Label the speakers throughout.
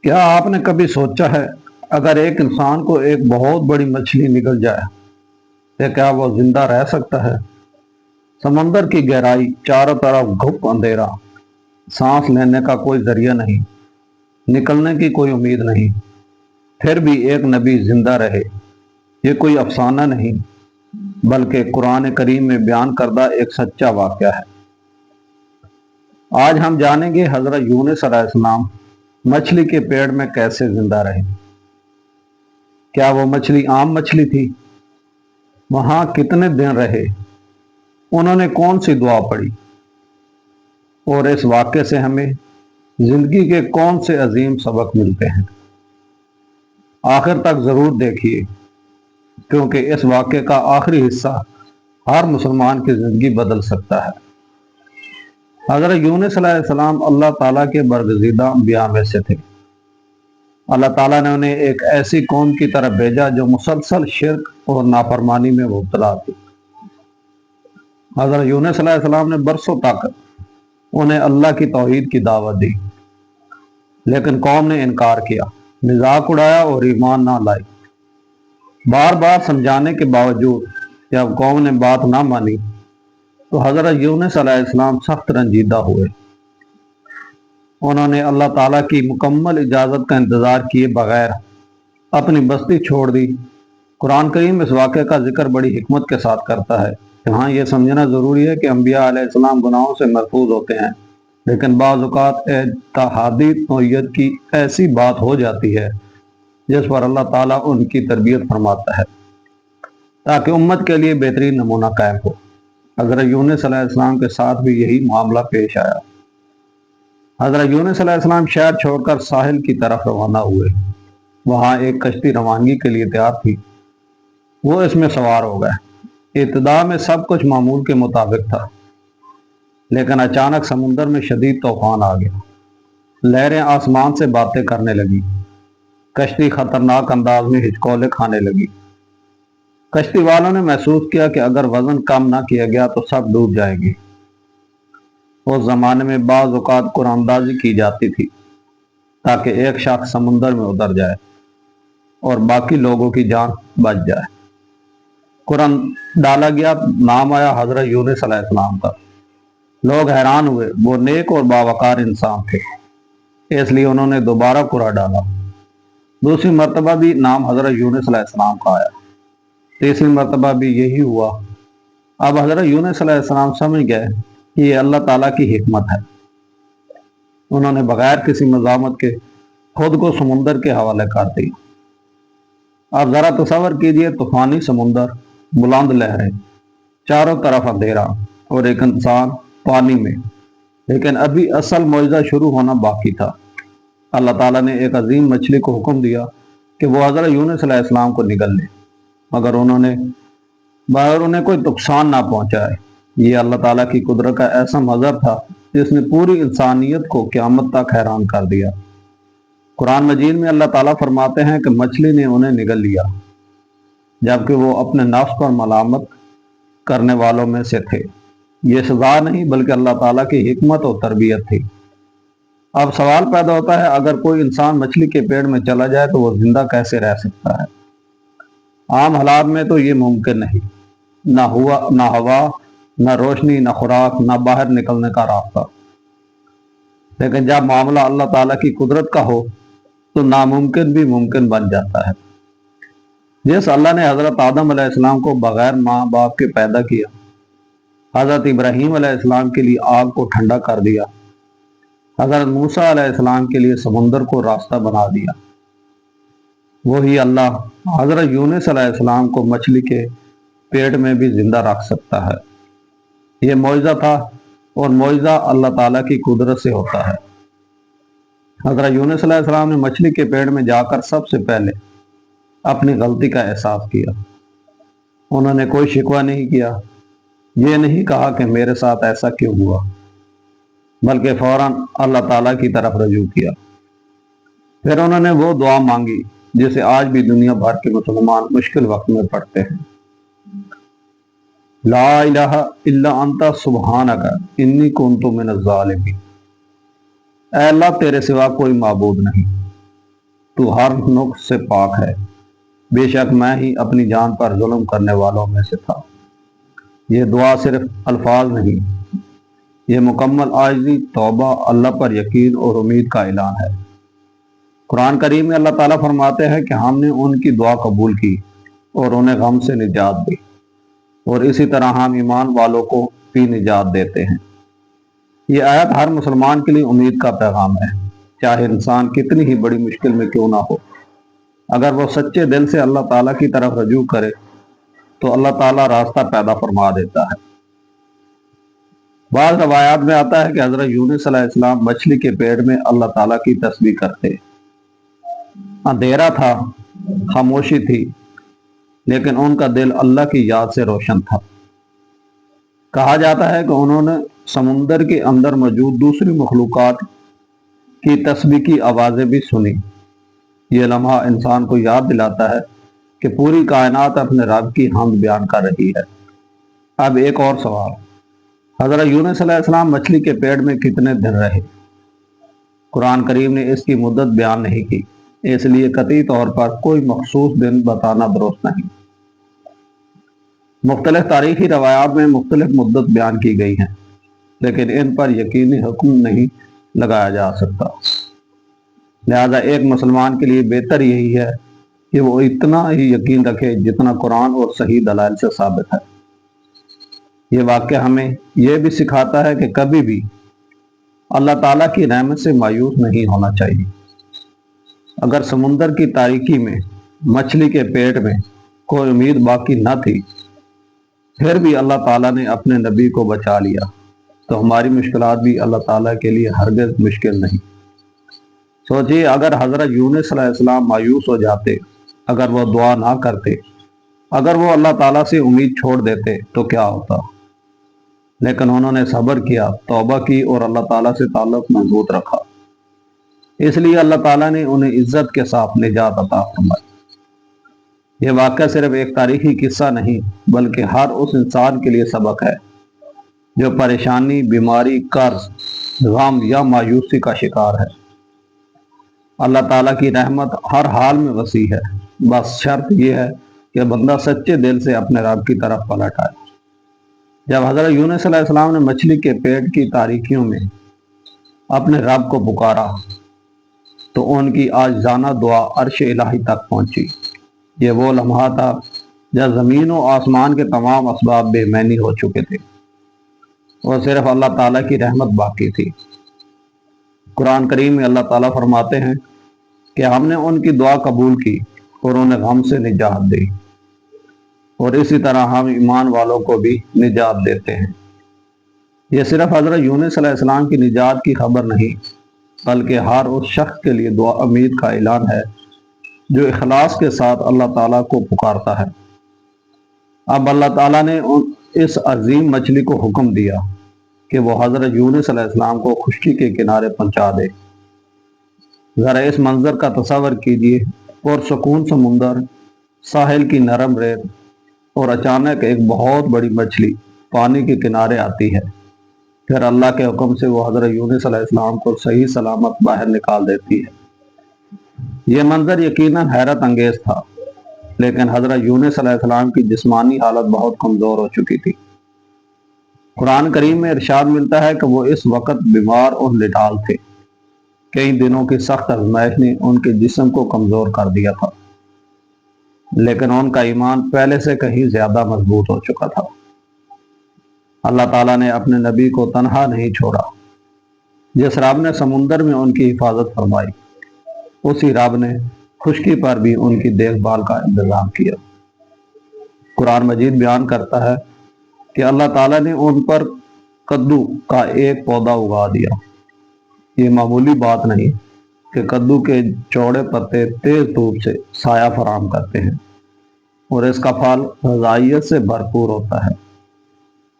Speaker 1: کیا آپ نے کبھی سوچا ہے اگر ایک انسان کو ایک بہت بڑی مچھلی نگل جائے تو کیا وہ زندہ رہ سکتا ہے؟ سمندر کی گہرائی، چاروں طرف گھپ اندھیرا، سانس لینے کا کوئی ذریعہ نہیں، نکلنے کی کوئی امید نہیں، پھر بھی ایک نبی زندہ رہے۔ یہ کوئی افسانہ نہیں بلکہ قرآن کریم میں بیان کردہ ایک سچا واقعہ ہے۔ آج ہم جانیں گے حضرت یونس علیہ السلام مچھلی کے پیڑ میں کیسے زندہ رہے۔ کیا وہ مچھلی عام مچھلی تھی؟ وہاں کتنے دن رہے؟ انہوں نے کون سی دعا پڑھی؟ اور اس واقعے سے ہمیں زندگی کے کون سے عظیم سبق ملتے ہیں؟ آخر تک ضرور دیکھیے، کیونکہ اس واقعے کا آخری حصہ ہر مسلمان کی زندگی بدل سکتا ہے۔ حضرت یونس علیہ السلام اللہ تعالیٰ کے برگزیدہ انبیاء میں سے تھے۔ اللہ تعالیٰ نے انہیں ایک ایسی قوم کی طرف بھیجا جو مسلسل شرک اور نافرمانی میں مبتلا تھی۔ حضرت یونس علیہ السلام نے برسوں تک انہیں اللہ کی توحید کی دعوت دی، لیکن قوم نے انکار کیا، مذاق اڑایا اور ایمان نہ لائی۔ بار بار سمجھانے کے باوجود جب قوم نے بات نہ مانی تو حضرت یونس علیہ السلام سخت رنجیدہ ہوئے۔ انہوں نے اللہ تعالیٰ کی مکمل اجازت کا انتظار کیے بغیر اپنی بستی چھوڑ دی۔ قرآن کریم اس واقعے کا ذکر بڑی حکمت کے ساتھ کرتا ہے۔ یہاں یہ سمجھنا ضروری ہے کہ انبیاء علیہ السلام گناہوں سے محفوظ ہوتے ہیں، لیکن بعض اوقات اتحادی نوعیت کی ایسی بات ہو جاتی ہے جس پر اللہ تعالیٰ ان کی تربیت فرماتا ہے تاکہ امت کے لیے بہترین نمونہ قائم ہو۔ حضرت یونس علیہ السلام کے ساتھ بھی یہی معاملہ پیش آیا۔ حضرت یونس علیہ السلام شہر چھوڑ کر ساحل کی طرف روانہ ہوئے۔ وہاں ایک کشتی روانگی کے لیے تیار تھی۔ وہ اس میں سوار ہو گئے۔ ابتدا میں سب کچھ معمول کے مطابق تھا، لیکن اچانک سمندر میں شدید طوفان آ گیا۔ لہریں آسمان سے باتیں کرنے لگی۔ کشتی خطرناک انداز میں ہچکولے کھانے لگی۔ کشتی والوں نے محسوس کیا کہ اگر وزن کم نہ کیا گیا تو سب ڈوب جائیں گے۔ اس زمانے میں بعض اوقات قرآن اندازی کی جاتی تھی تاکہ ایک شخص سمندر میں اتر جائے اور باقی لوگوں کی جان بچ جائے۔ قرآن ڈالا گیا، نام آیا حضرت یونس علیہ السلام کا۔ لوگ حیران ہوئے، وہ نیک اور باوقار انسان تھے، اس لیے انہوں نے دوبارہ قرآن ڈالا۔ دوسری مرتبہ بھی نام حضرت یونس علیہ السلام کا آیا۔ تیسری مرتبہ بھی یہی ہوا۔ اب حضرت یونس علیہ السلام سمجھ گئے کہ یہ اللہ تعالیٰ کی حکمت ہے۔ انہوں نے بغیر کسی مزاحمت کے خود کو سمندر کے حوالے کر دیا۔ اب ذرا تصور کیجئے، طوفانی سمندر، بلند لہریں، چاروں طرف اندھیرا اور ایک انسان پانی میں۔ لیکن ابھی اصل معجزہ شروع ہونا باقی تھا۔ اللہ تعالیٰ نے ایک عظیم مچھلی کو حکم دیا کہ وہ حضرت یونس علیہ السلام کو نگل لے، مگر انہیں کوئی نقصان نہ پہنچائے۔ یہ اللہ تعالیٰ کی قدرت کا ایسا مظہر تھا جس نے پوری انسانیت کو قیامت تک حیران کر دیا۔ قرآن مجید میں اللہ تعالیٰ فرماتے ہیں کہ مچھلی نے انہیں نگل لیا، جبکہ وہ اپنے نفس پر ملامت کرنے والوں میں سے تھے۔ یہ سزا نہیں بلکہ اللہ تعالیٰ کی حکمت اور تربیت تھی۔ اب سوال پیدا ہوتا ہے، اگر کوئی انسان مچھلی کے پیڑ میں چلا جائے تو وہ زندہ کیسے رہ سکتا ہے؟ عام حالات میں تو یہ ممکن نہیں، نہ ہوا، نہ روشنی، نہ خوراک، نہ باہر نکلنے کا راستہ۔ لیکن جب معاملہ اللہ تعالیٰ کی قدرت کا ہو تو ناممکن بھی ممکن بن جاتا ہے۔ جس اللہ نے حضرت آدم علیہ السلام کو بغیر ماں باپ کے پیدا کیا، حضرت ابراہیم علیہ السلام کے لیے آگ کو ٹھنڈا کر دیا، حضرت موسیٰ علیہ السلام کے لیے سمندر کو راستہ بنا دیا، وہی اللہ حضرت یونس علیہ السلام کو مچھلی کے پیٹ میں بھی زندہ رکھ سکتا ہے۔ یہ معجزہ تھا، اور معجزہ اللہ تعالیٰ کی قدرت سے ہوتا ہے۔ حضرت یونس علیہ السلام نے مچھلی کے پیڑ میں جا کر سب سے پہلے اپنی غلطی کا احساس کیا۔ انہوں نے کوئی شکوہ نہیں کیا، یہ نہیں کہا کہ میرے ساتھ ایسا کیوں ہوا، بلکہ فوراً اللہ تعالیٰ کی طرف رجوع کیا۔ پھر انہوں نے وہ دعا مانگی جسے آج بھی دنیا بھر کے مسلمان مشکل وقت میں پڑھتے ہیں۔ لا الہ الا انت سبحانک انی کنت من الظالمین۔ اے اللہ، تیرے سوا کوئی معبود نہیں، تو ہر نقص سے پاک ہے، بے شک میں ہی اپنی جان پر ظلم کرنے والوں میں سے تھا۔ یہ دعا صرف الفاظ نہیں، یہ مکمل عاجزی، توبہ، اللہ پر یقین اور امید کا اعلان ہے۔ قرآن کریم میں اللہ تعالیٰ فرماتے ہیں کہ ہم نے ان کی دعا قبول کی اور انہیں غم سے نجات دی، اور اسی طرح ہم ایمان والوں کو بھی نجات دیتے ہیں۔ یہ آیت ہر مسلمان کے لیے امید کا پیغام ہے، چاہے انسان کتنی ہی بڑی مشکل میں کیوں نہ ہو۔ اگر وہ سچے دل سے اللہ تعالیٰ کی طرف رجوع کرے تو اللہ تعالیٰ راستہ پیدا فرما دیتا ہے۔ بعض روایات میں آتا ہے کہ حضرت یونس علیہ السلام مچھلی کے پیٹ میں اللہ تعالیٰ کی تسبیح کرتے۔ اندھیرا تھا، خاموشی تھی، لیکن ان کا دل اللہ کی یاد سے روشن تھا۔ کہا جاتا ہے کہ انہوں نے سمندر کے اندر موجود دوسری مخلوقات کی تسبیح کی آوازیں بھی سنی۔ یہ لمحہ انسان کو یاد دلاتا ہے کہ پوری کائنات اپنے رب کی حمد بیان کر رہی ہے۔ اب ایک اور سوال، حضرت یونس علیہ السلام مچھلی کے پیٹ میں کتنے دن رہے؟ قرآن کریم نے اس کی مدت بیان نہیں کی، اس لیے قطعی طور پر کوئی مخصوص دن بتانا درست نہیں۔ مختلف تاریخی روایات میں مختلف مدت بیان کی گئی ہیں، لیکن ان پر یقینی حکم نہیں لگایا جا سکتا۔ لہذا ایک مسلمان کے لیے بہتر یہی ہے کہ وہ اتنا ہی یقین رکھے جتنا قرآن اور صحیح دلائل سے ثابت ہے۔ یہ واقعہ ہمیں یہ بھی سکھاتا ہے کہ کبھی بھی اللہ تعالیٰ کی رحمت سے مایوس نہیں ہونا چاہیے۔ اگر سمندر کی تاریکی میں مچھلی کے پیٹ میں کوئی امید باقی نہ تھی، پھر بھی اللہ تعالیٰ نے اپنے نبی کو بچا لیا، تو ہماری مشکلات بھی اللہ تعالیٰ کے لیے ہرگز مشکل نہیں۔ سوچیے، اگر حضرت یونس علیہ السلام مایوس ہو جاتے، اگر وہ دعا نہ کرتے، اگر وہ اللہ تعالیٰ سے امید چھوڑ دیتے تو کیا ہوتا؟ لیکن انہوں نے صبر کیا، توبہ کی اور اللہ تعالیٰ سے تعلق مضبوط رکھا۔ اس لیے اللہ تعالیٰ نے انہیں عزت کے ساتھ نجات عطا فرمائی۔ یہ واقعہ صرف ایک تاریخی قصہ نہیں، بلکہ ہر اس انسان کے لیے سبق ہے جو پریشانی، بیماری، قرض، غم یا مایوسی کا شکار ہے۔ اللہ تعالیٰ کی رحمت ہر حال میں وسیع ہے، بس شرط یہ ہے کہ بندہ سچے دل سے اپنے رب کی طرف پلٹ آئے۔ جب حضرت یونس علیہ السلام نے مچھلی کے پیٹ کی تاریکیوں میں اپنے رب کو پکارا تو ان کی عاجزانہ دعا عرش الہی تک پہنچی۔ یہ وہ لمحہ تھا جب زمین و آسمان کے تمام اسباب بے معنی ہو چکے تھے اور صرف اللہ تعالیٰ کی رحمت باقی تھی۔ قرآن کریم میں اللہ تعالیٰ فرماتے ہیں کہ ہم نے ان کی دعا قبول کی اور انہیں غم سے نجات دی، اور اسی طرح ہم ایمان والوں کو بھی نجات دیتے ہیں۔ یہ صرف حضرت یونس علیہ السلام کی نجات کی خبر نہیں، بلکہ ہر اس شخص کے لیے دعا امید کا اعلان ہے جو اخلاص کے ساتھ اللہ تعالیٰ کو پکارتا ہے۔ اب اللہ تعالیٰ نے اس عظیم مچھلی کو حکم دیا کہ وہ حضرت یونس علیہ السلام کو خشکی کے کنارے پہنچا دے۔ ذرا اس منظر کا تصور کیجیے، پرسکون سمندر، ساحل کی نرم ریت، اور اچانک ایک بہت بڑی مچھلی پانی کے کنارے آتی ہے۔ پھر اللہ کے حکم سے وہ حضرت یونس علیہ السلام کو صحیح سلامت باہر نکال دیتی ہے۔ یہ منظر یقیناً حیرت انگیز تھا، لیکن حضرت یونس علیہ السلام کی جسمانی حالت بہت کمزور ہو چکی تھی۔ قرآن کریم میں ارشاد ملتا ہے کہ وہ اس وقت بیمار اور نڈال تھے۔ کئی دنوں کی سخت آزمائش نے ان کے جسم کو کمزور کر دیا تھا، لیکن ان کا ایمان پہلے سے کہیں زیادہ مضبوط ہو چکا تھا۔ اللہ تعالیٰ نے اپنے نبی کو تنہا نہیں چھوڑا۔ جس رب نے سمندر میں ان کی حفاظت فرمائی، اسی رب نے خشکی پر بھی ان کی دیکھ بھال کا انتظام کیا۔ قرآن مجید بیان کرتا ہے کہ اللہ تعالیٰ نے ان پر کدو کا ایک پودا اگا دیا۔ یہ معمولی بات نہیں کہ کدو کے چوڑے پتے تیز دھوپ سے سایہ فراہم کرتے ہیں، اور اس کا پھل غذائیت سے بھرپور ہوتا ہے۔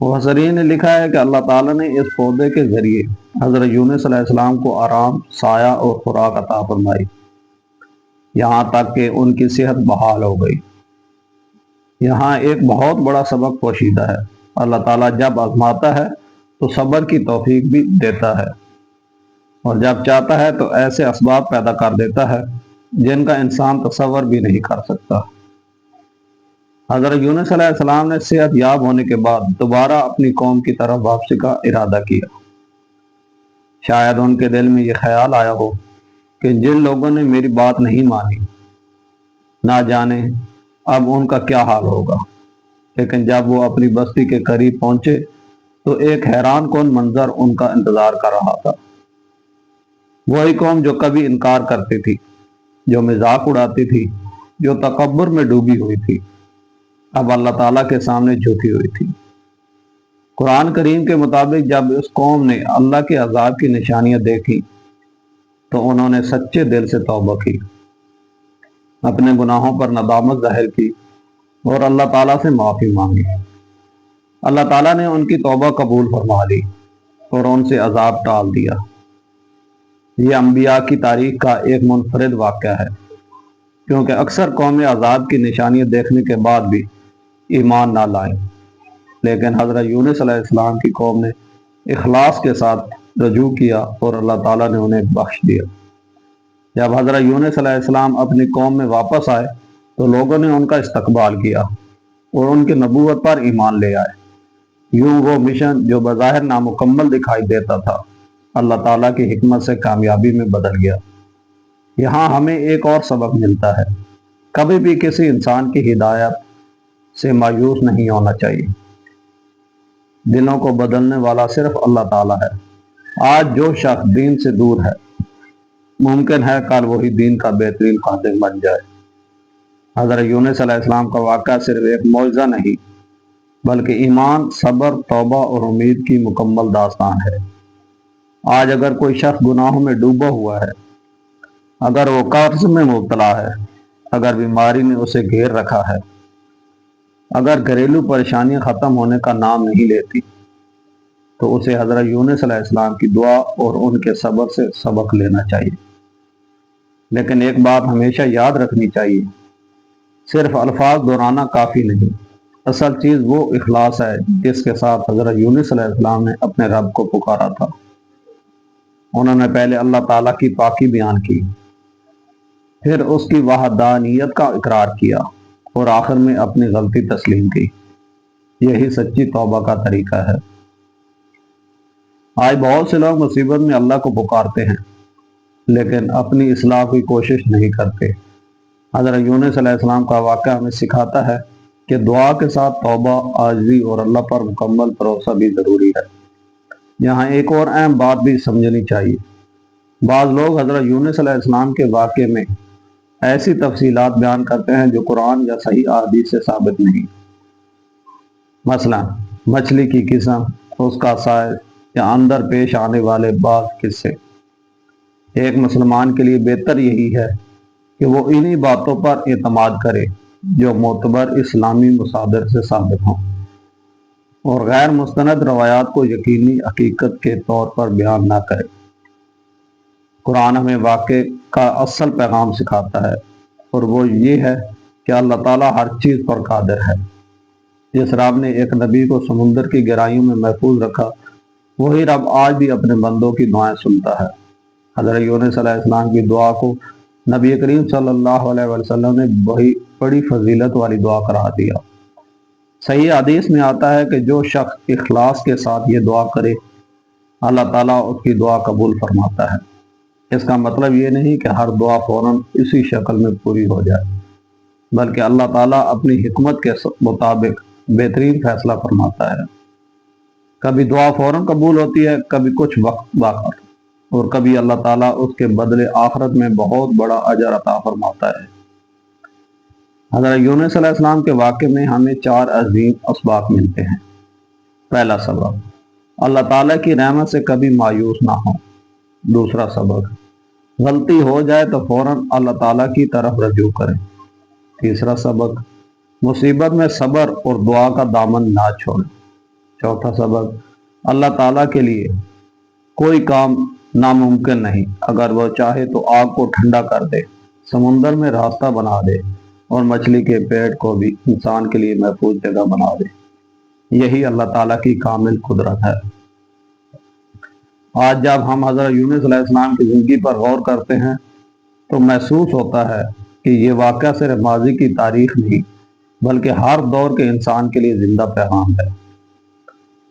Speaker 1: مفسرین نے لکھا ہے کہ اللہ تعالیٰ نے اس پودے کے ذریعے حضرت یونس علیہ السلام کو آرام، سایہ اور خوراک عطا فرمائی، یہاں تک کہ ان کی صحت بحال ہو گئی۔ یہاں ایک بہت بڑا سبق پوشیدہ ہے۔ اللہ تعالیٰ جب آزماتا ہے تو صبر کی توفیق بھی دیتا ہے، اور جب چاہتا ہے تو ایسے اسباب پیدا کر دیتا ہے جن کا انسان تصور بھی نہیں کر سکتا۔ حضرت یونس علیہ السلام نے صحت یاب ہونے کے بعد دوبارہ اپنی قوم کی طرف واپسی کا ارادہ کیا۔ شاید ان کے دل میں یہ خیال آیا ہو کہ جن لوگوں نے میری بات نہیں مانی، نہ جانے اب ان کا کیا حال ہوگا۔ لیکن جب وہ اپنی بستی کے قریب پہنچے تو ایک حیران کن منظر ان کا انتظار کر رہا تھا۔ وہی قوم جو کبھی انکار کرتی تھی، جو مذاق اڑاتی تھی، جو تکبر میں ڈوبی ہوئی تھی، اب اللہ تعالیٰ کے سامنے جھکی ہوئی تھی۔ قرآن کریم کے مطابق جب اس قوم نے اللہ کے عذاب کی نشانیاں دیکھی تو انہوں نے سچے دل سے توبہ کی، اپنے گناہوں پر ندامت ظاہر کی اور اللہ تعالیٰ سے معافی مانگی۔ اللہ تعالیٰ نے ان کی توبہ قبول فرما لی اور ان سے عذاب ٹال دیا۔ یہ انبیاء کی تاریخ کا ایک منفرد واقعہ ہے، کیونکہ اکثر قومیں عذاب کی نشانیاں دیکھنے کے بعد بھی ایمان نہ لائیں، لیکن حضرت یونس علیہ السلام کی قوم نے اخلاص کے ساتھ رجوع کیا اور اللہ تعالیٰ نے انہیں بخش دیا۔ جب حضرت یونس علیہ السلام اپنی قوم میں واپس آئے تو لوگوں نے ان کا استقبال کیا اور ان کی نبوت پر ایمان لے آئے۔ یوں وہ مشن جو بظاہر نامکمل دکھائی دیتا تھا، اللہ تعالیٰ کی حکمت سے کامیابی میں بدل گیا۔ یہاں ہمیں ایک اور سبق ملتا ہے، کبھی بھی کسی انسان کی ہدایت سے مایوس نہیں ہونا چاہیے۔ دلوں کو بدلنے والا صرف اللہ تعالیٰ ہے۔ آج جو شخص دین سے دور ہے، ممکن ہے کل وہی دین کا بہترین خادم بن جائے۔ حضرت یونس علیہ السلام کا واقعہ صرف ایک معجزہ نہیں، بلکہ ایمان، صبر، توبہ اور امید کی مکمل داستان ہے۔ آج اگر کوئی شخص گناہوں میں ڈوبا ہوا ہے، اگر وہ قرض میں مبتلا ہے، اگر بیماری نے اسے گھیر رکھا ہے، اگر گھریلو پریشانیاں ختم ہونے کا نام نہیں لیتی، تو اسے حضرت یونس علیہ السلام کی دعا اور ان کے صبر سے سبق لینا چاہیے۔ لیکن ایک بات ہمیشہ یاد رکھنی چاہیے، صرف الفاظ دہرانا کافی نہیں، اصل چیز وہ اخلاص ہے جس کے ساتھ حضرت یونس علیہ السلام نے اپنے رب کو پکارا تھا۔ انہوں نے پہلے اللہ تعالیٰ کی پاکی بیان کی، پھر اس کی وحدانیت کا اقرار کیا اور آخر میں اپنی غلطی تسلیم کی۔ یہی سچی توبہ کا طریقہ ہے۔ آج بہت سے لوگ مصیبت میں اللہ کو پکارتے ہیں لیکن اپنی اصلاح کی کوشش نہیں کرتے۔ حضرت یونس علیہ السلام کا واقعہ ہمیں سکھاتا ہے کہ دعا کے ساتھ توبہ، عاجزی اور اللہ پر مکمل بھروسہ بھی ضروری ہے۔ یہاں ایک اور اہم بات بھی سمجھنی چاہیے۔ بعض لوگ حضرت یونس علیہ السلام کے واقعے میں ایسی تفصیلات بیان کرتے ہیں جو قرآن یا صحیح احادیث سے ثابت نہیں۔ مثلا مچھلی کی قسم، اس کا سائز یا اندر پیش آنے والے بعض قصے۔ ایک مسلمان کے لیے بہتر یہی ہے کہ وہ انہی باتوں پر اعتماد کرے جو معتبر اسلامی مصادر سے ثابت ہوں، اور غیر مستند روایات کو یقینی حقیقت کے طور پر بیان نہ کرے۔ قرآن ہمیں واقعے کا اصل پیغام سکھاتا ہے، اور وہ یہ ہے کہ اللہ تعالیٰ ہر چیز پر قادر ہے۔ جس رب نے ایک نبی کو سمندر کی گہرائیوں میں محفوظ رکھا، وہی رب آج بھی اپنے بندوں کی دعائیں سنتا ہے۔ حضرت یونس علیہ السلام کی دعا کو نبی کریم صلی اللہ علیہ وسلم نے بڑی فضیلت والی دعا قرار دیا۔ صحیح حدیث میں آتا ہے کہ جو شخص اخلاص کے ساتھ یہ دعا کرے، اللہ تعالیٰ اس کی دعا قبول فرماتا ہے۔ اس کا مطلب یہ نہیں کہ ہر دعا فوراً اسی شکل میں پوری ہو جائے، بلکہ اللہ تعالیٰ اپنی حکمت کے مطابق بہترین فیصلہ فرماتا ہے۔ کبھی دعا فوراً قبول ہوتی ہے، کبھی کچھ وقت باقی، اور کبھی اللہ تعالیٰ اس کے بدلے آخرت میں بہت بڑا اجر عطا فرماتا ہے۔ حضرت یونس علیہ السلام کے واقعے میں ہمیں 4 عظیم اسباق ملتے ہیں۔ پہلا سبق، اللہ تعالیٰ کی رحمت سے کبھی مایوس نہ ہو۔ دوسرا سبق، غلطی ہو جائے تو فوراً اللہ تعالیٰ کی طرف رجوع کریں۔ تیسرا سبق، مصیبت میں صبر اور دعا کا دامن نہ چھوڑیں۔ چوتھا سبق، اللہ تعالیٰ کے لیے کوئی کام ناممکن نہیں، اگر وہ چاہے تو آگ کو ٹھنڈا کر دے، سمندر میں راستہ بنا دے، اور مچھلی کے پیٹ کو بھی انسان کے لیے محفوظ جگہ بنا دے۔ یہی اللہ تعالیٰ کی کامل قدرت ہے۔ آج جب ہم حضرت یونس علیہ السلام کی زندگی پر غور کرتے ہیں تو محسوس ہوتا ہے کہ یہ واقعہ صرف ماضی کی تاریخ نہیں بلکہ ہر دور کے انسان کے لیے زندہ پیغام ہے۔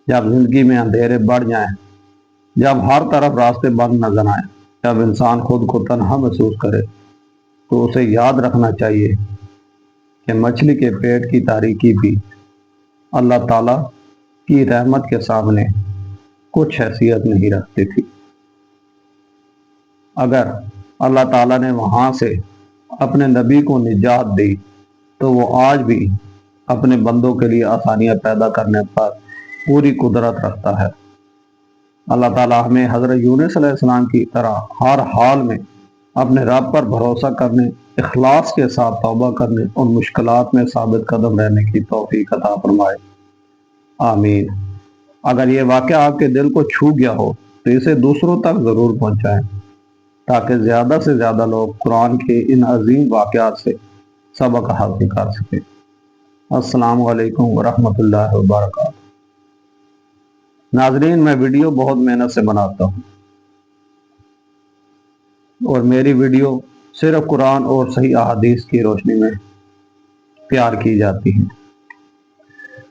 Speaker 1: جب زندگی میں اندھیرے بڑھ جائیں، جب ہر طرف راستے بند نظر آئیں، جب انسان خود کو تنہا محسوس کرے، تو اسے یاد رکھنا چاہیے کہ مچھلی کے پیٹ کی تاریکی بھی اللہ تعالیٰ کی رحمت کے سامنے کچھ حیثیت نہیں رکھتی تھی۔ اگر اللہ تعالیٰ نے وہاں سے اپنے نبی کو نجات دی تو وہ آج بھی اپنے بندوں کے لیے آسانیاں پیدا کرنے پر پوری قدرت رکھتا ہے۔ اللہ تعالیٰ ہمیں حضرت یونس علیہ السلام کی طرح ہر حال میں اپنے رب پر بھروسہ کرنے، اخلاص کے ساتھ توبہ کرنے اور مشکلات میں ثابت قدم رہنے کی توفیق عطا فرمائے، آمین۔ اگر یہ واقعہ آپ کے دل کو چھو گیا ہو تو اسے دوسروں تک ضرور پہنچائیں تاکہ زیادہ سے زیادہ لوگ قرآن کے ان عظیم واقعات سے سبق حاصل کر سکیں۔ السلام علیکم ورحمۃ اللہ وبرکاتہ۔ ناظرین، میں ویڈیو بہت محنت سے بناتا ہوں اور میری ویڈیو صرف قرآن اور صحیح احادیث کی روشنی میں تیار کی جاتی ہیں،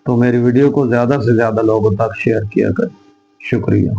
Speaker 1: تو میری ویڈیو کو زیادہ سے زیادہ لوگوں تک شیئر کیا کریں۔ شکریہ۔